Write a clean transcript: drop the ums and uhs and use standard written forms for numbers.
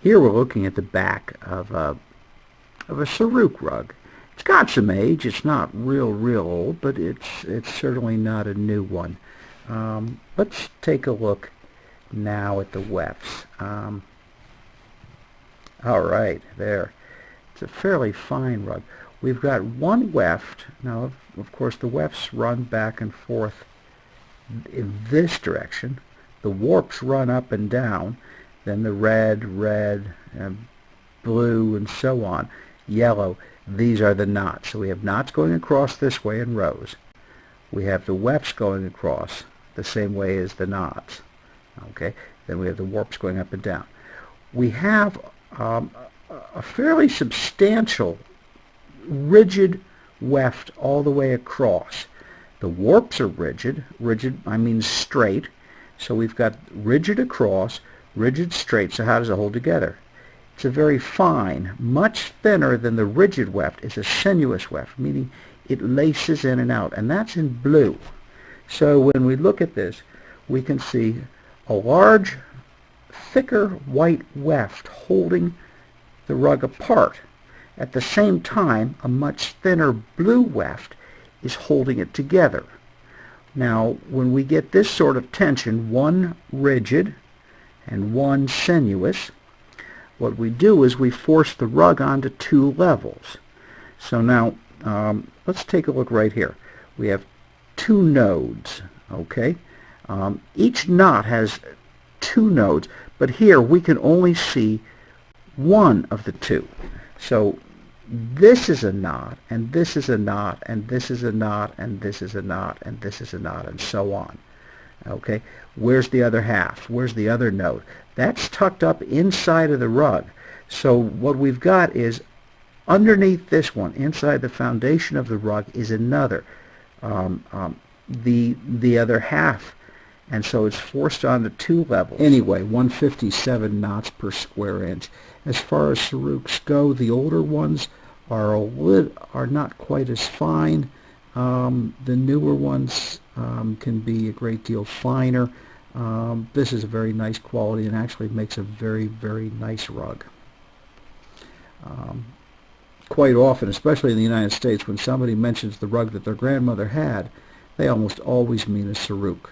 Here we're looking at the back of a Sarouk rug. It's got some age. It's not real old, but it's certainly not a new one. Let's take a look now at the Wefts. All right, there. It's a fairly fine rug. We've got one weft. Now, of course, the wefts run back and forth in this direction. The warps run up and down. Then the red, blue, and so on. Yellow. These are the knots. So we have knots going across this way in rows. We have the wefts going across the same way as the knots. Okay. Then we have the warps going up and down. We have a fairly substantial rigid weft all the way across. The warps are rigid. Rigid, I mean straight. So we've got rigid across, rigid straight. So how does it hold together? It's a very fine, much thinner than the rigid weft is a sinuous weft, meaning it laces in and out, and that's in blue. So when we look at this, we can see a large, thicker white weft holding the rug apart. At the same time, a much thinner blue weft is holding it together. Now, when we get this sort of tension, one rigid and one sinuous, what we do is we force the rug onto two levels. So now, let's take a look right here. We have two nodes, okay? Each knot has two nodes, but here we can only see one of the two. So this is a knot, and this is a knot, and this is a knot, and this is a knot, and this is a knot, and so on. Okay, where's the other half? Where's the other node? That's tucked up inside of the rug. So what we've got is underneath this one, inside the foundation of the rug, is another, the other half. And so it's forced onto two levels. Anyway, 157 knots per square inch. As far as Sarouks go, the older ones are not quite as fine. The newer ones can be a great deal finer. This is a very nice quality and actually makes a very nice rug. Quite often, especially in the United States, when somebody mentions the rug that their grandmother had, they almost always mean a Sarouk.